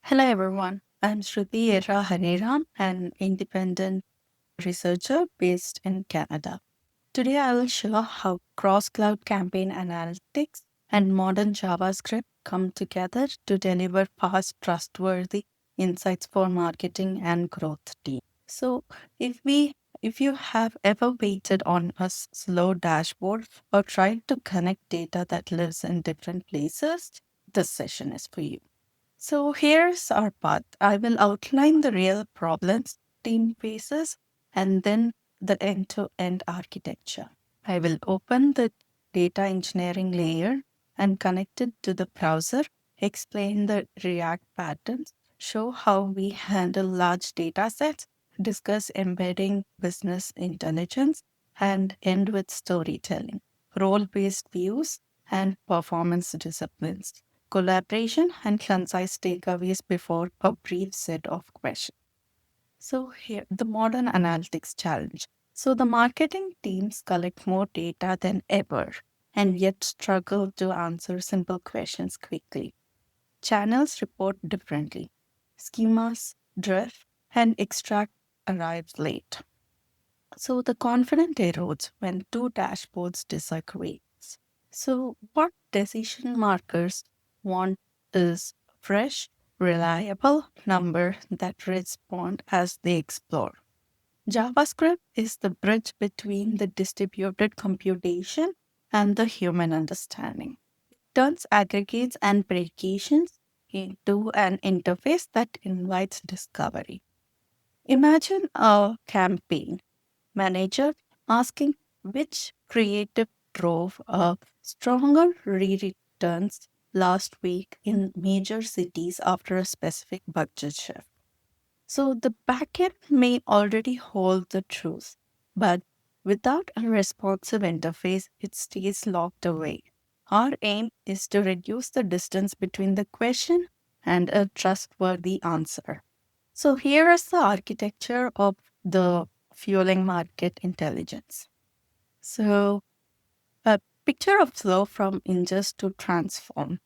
Hello everyone, I'm Sruthi Hareram, an independent researcher based in Canada. Today I will show how cross-cloud campaign analytics and modern JavaScript come together to deliver fast, trustworthy insights for marketing and growth teams. So if you have ever waited on a slow dashboard or tried to connect data that lives in different places, this session is for you. So here's our path. I will outline the real problems team faces and then the end-to-end architecture. I will open the data engineering layer and connect it to the browser, explain the React patterns, show how we handle large data sets, discuss embedding business intelligence, and end with storytelling, role-based views, and performance disciplines, collaboration, and concise takeaways before a brief set of questions. So, here the modern analytics challenge. So, the marketing teams collect more data than ever and yet struggle to answer simple questions quickly. Channels report differently. Schemas drift and extract arrives late. So, the confidence erodes when two dashboards disagree. So, what decision markers want is fresh, reliable number that respond as they explore. JavaScript is the bridge between the distributed computation and the human understanding. Turns aggregates and breakations into an interface that invites discovery. Imagine a campaign manager asking which creative drove a stronger returns last week in major cities after a specific budget shift. So the backend may already hold the truth, but without a responsive interface, it stays locked away. Our aim is to reduce the distance between the question and a trustworthy answer. So here is the architecture of the fueling market intelligence. So a picture of flow from ingest to transform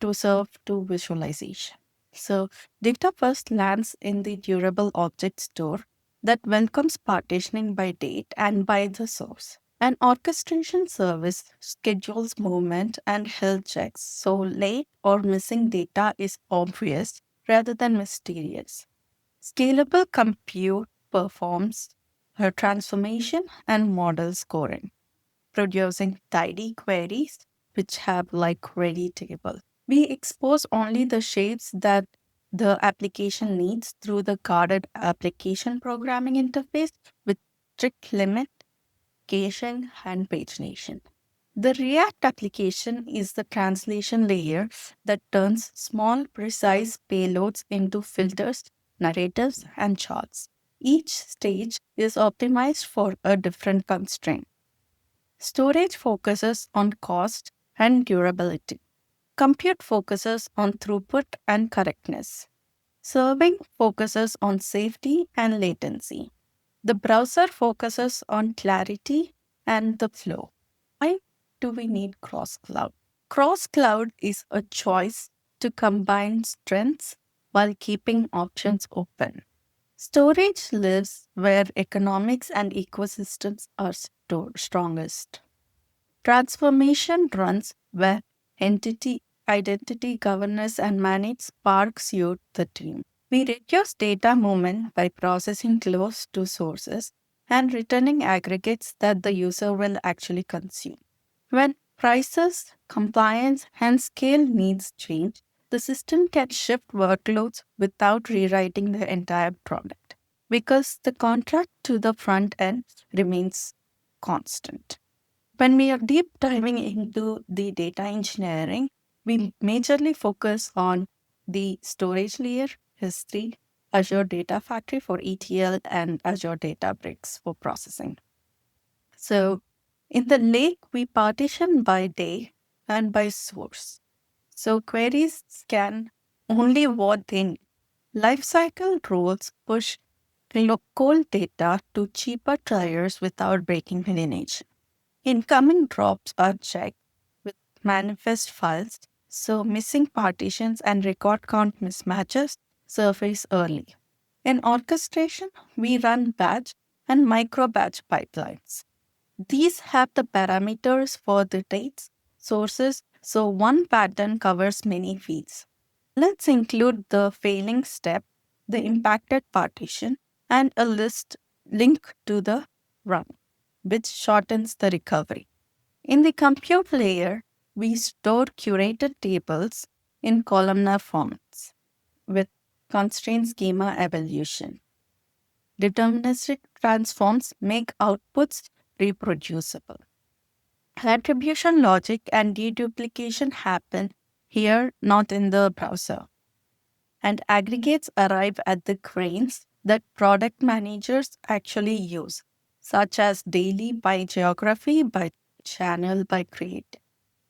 to serve to visualization. So data first lands in the durable object store that welcomes partitioning by date and by the source. An orchestration service schedules movement and health checks, so late or missing data is obvious rather than mysterious. Scalable compute performs her transformation and model scoring, producing tidy queries which have like ready table. We expose only the shapes that the application needs through the guarded application programming interface with strict limit, caching, and pagination. The React application is the translation layer that turns small, precise payloads into filters, narratives, and charts. Each stage is optimized for a different constraint. Storage focuses on cost and durability. Compute focuses on throughput and correctness. Serving focuses on safety and latency. The browser focuses on clarity and the flow. Why do we need cross cloud? Cross cloud is a choice to combine strengths while keeping options open. Storage lives where economics and ecosystems are strongest. Transformation runs where entity identity governance and manage spark suit the team. We reduce data movement by processing close to sources and returning aggregates that the user will actually consume. When prices, compliance, and scale needs change, the system can shift workloads without rewriting the entire product because the contract to the front end remains constant. When we are deep diving into the data engineering, we majorly focus on the storage layer, S3, Azure Data Factory for ETL, and Azure Databricks for processing. So in the lake, we partition by day and by source. So queries scan only what they need. Lifecycle rules push cold data to cheaper tiers without breaking lineage. Incoming drops are checked with manifest files, so missing partitions and record count mismatches surface early. In orchestration, we run batch and micro batch pipelines. These have the parameters for the dates, sources, so one pattern covers many fields. Let's include the failing step, the impacted partition, and a list link to the run, which shortens the recovery. In the compute layer, we store curated tables in columnar formats with constraint schema evolution. Deterministic transforms make outputs reproducible. Attribution logic and deduplication happen here, not in the browser. And aggregates arrive at the grains that product managers actually use, such as daily by geography, by channel, by creative.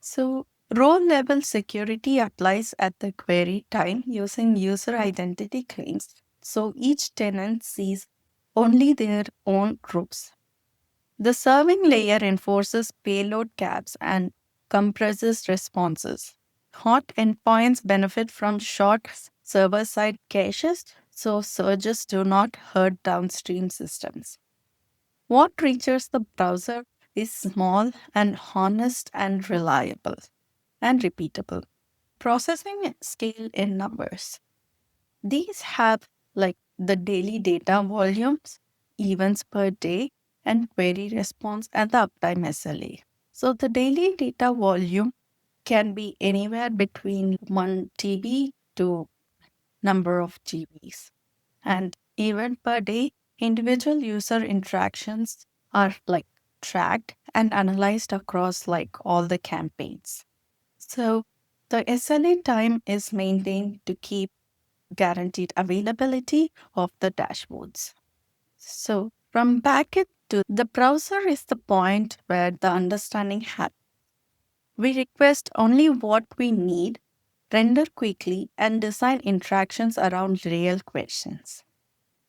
So, role level security applies at the query time using user identity claims. So, each tenant sees only their own groups. The serving layer enforces payload caps and compresses responses. Hot endpoints benefit from short server side caches, so surges do not hurt downstream systems. What reaches the browser is small and honest and reliable and repeatable. Processing scale in numbers. These have like the daily data volumes, events per day, and query response and the uptime SLA. So the daily data volume can be anywhere between 1 TB to number of GBs. And event per day, individual user interactions are like tracked and analyzed across like all the campaigns. So the SLA time is maintained to keep guaranteed availability of the dashboards. So from backend to the browser is the point where the understanding happens. We request only what we need, render quickly, and design interactions around real questions.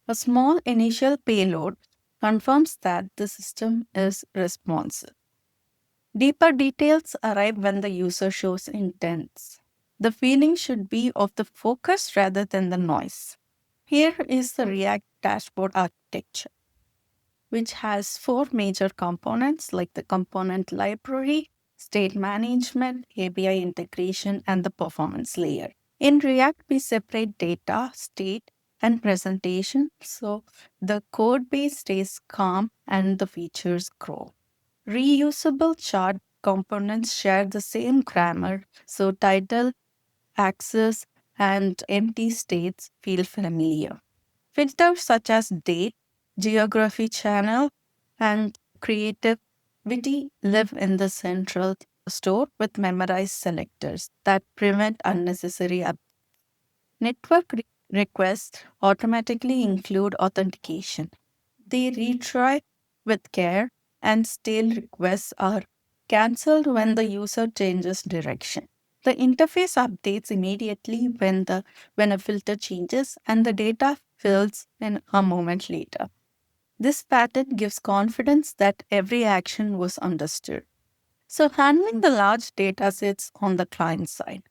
A small initial payload confirms that the system is responsive. Deeper details arrive when the user shows intents. The feeling should be of the focus rather than the noise. Here is the React dashboard architecture, which has four major components like the component library, state management, API integration, and the performance layer. In React, we separate data, state, and presentation so the code base stays calm and the features grow. Reusable chart components share the same grammar, so title, axis, and empty states feel familiar. Filters such as date, geography channel, and creativity live in the central store with memorized selectors that prevent unnecessary network requests automatically include authentication. They retry with care, and stale requests are cancelled when the user changes direction. The interface updates immediately when a filter changes and the data fills in a moment later. This pattern gives confidence that every action was understood. So handling the large data sets on the client side.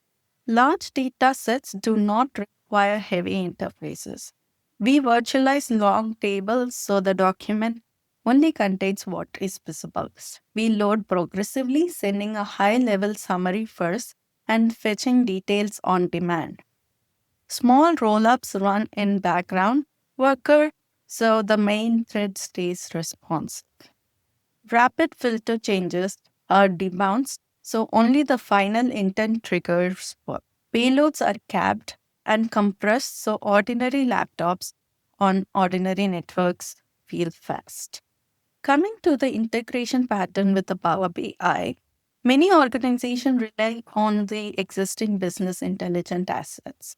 Large data sets do not require heavy interfaces. We virtualize long tables so the document only contains what is visible. We load progressively, sending a high level summary first and fetching details on demand. Small roll-ups run in background worker so the main thread stays responsive. Rapid filter changes are debounced so only the final intent triggers work. Payloads are capped and compressed so ordinary laptops on ordinary networks feel fast. Coming to the integration pattern with the Power BI, many organizations rely on the existing business intelligence assets.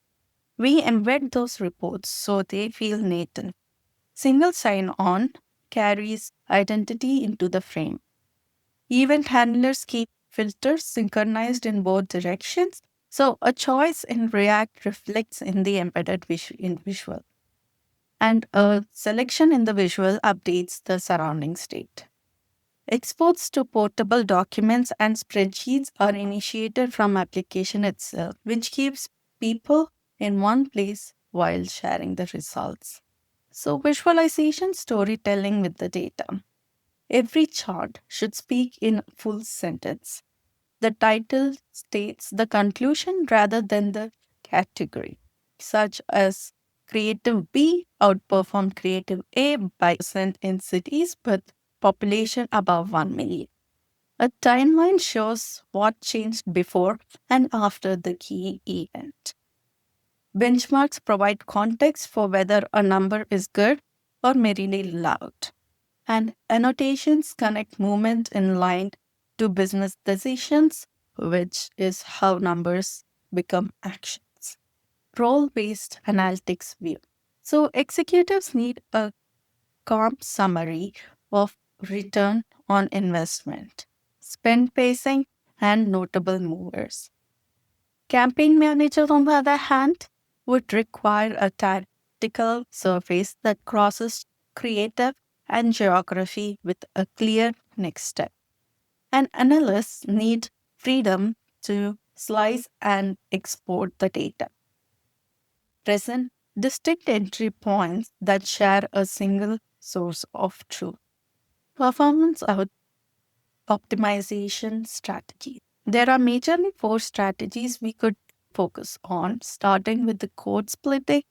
We embed those reports so they feel native. Single sign on carries identity into the frame. Event handlers keep filters synchronized in both directions, so a choice in React reflects in the embedded visual, and a selection in the visual updates the surrounding state. Exports to portable documents and spreadsheets are initiated from application itself, which keeps people in one place while sharing the results. So visualization storytelling with the data. Every chart should speak in a full sentence. The title states the conclusion rather than the category, such as Creative B outperformed Creative A by percent in cities with population above 1 million. A timeline shows what changed before and after the key event. Benchmarks provide context for whether a number is good or merely loud. And annotations connect movement in line to business decisions, which is how numbers become actions. Role based analytics view. So, executives need a calm summary of return on investment, spend pacing, and notable movers. Campaign manager, on the other hand, would require a tactical surface that crosses creative and geography with a clear next step. And analysts need freedom to slice and export the data. Present distinct entry points that share a single source of truth. Performance optimization strategy. There are majorly four strategies we could focus on, starting with the code splitting,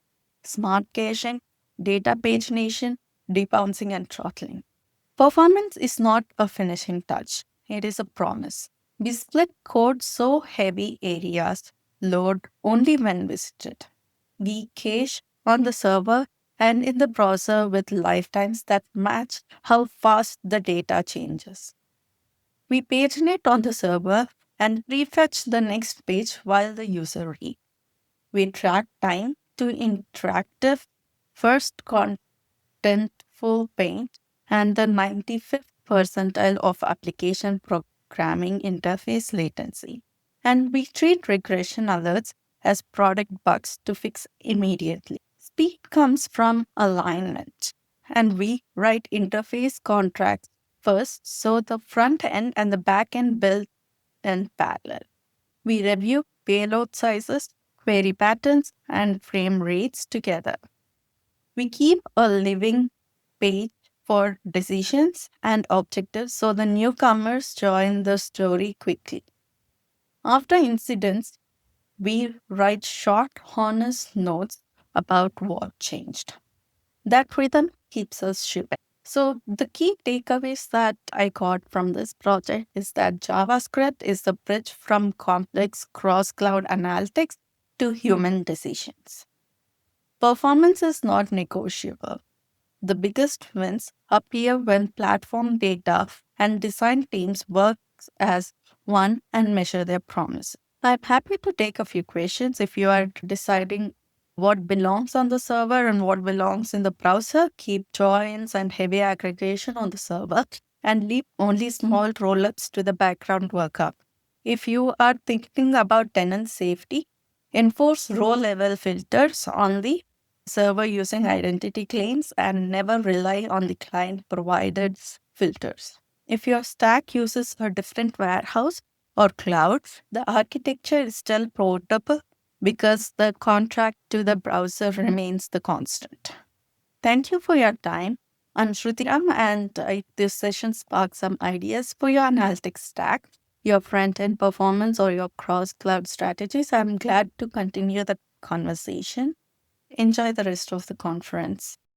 smart caching, data pagination, debouncing, and throttling. Performance is not a finishing touch, it is a promise. We split code so heavy areas load only when visited. We cache on the server and in the browser with lifetimes that match how fast the data changes. We paginate on the server and prefetch the next page while the user reads. We track time to interactive first contentful paint and the 95th percentile of application programming interface latency. And we treat regression alerts as product bugs to fix immediately. Speed comes from alignment, and we write interface contracts first so the front end and the back end build in parallel. We review payload sizes, query patterns, and frame rates together. We keep a living page for decisions and objectives so the newcomers join the story quickly. After incidents, we write short, honest notes about what changed. That rhythm keeps us shipping. So, the key takeaways that I got from this project is that JavaScript is the bridge from complex cross cloud analytics to human decisions. Performance is not negotiable. The biggest wins appear when platform data and design teams work as one and measure their promise. I'm happy to take a few questions if you are deciding what belongs on the server and what belongs in the browser. Keep joins and heavy aggregation on the server and leave only small rollups to the background workup. If you are thinking about tenant safety, enforce row level filters on the server using identity claims and never rely on the client provided filters. If your stack uses a different warehouse or cloud, the architecture is still portable because the contract to the browser remains the constant. Thank you for your time. I'm Shruti Ram, and this session sparked some ideas for your analytics stack, your front end performance, or your cross cloud strategies. I'm glad to continue the conversation. Enjoy the rest of the conference.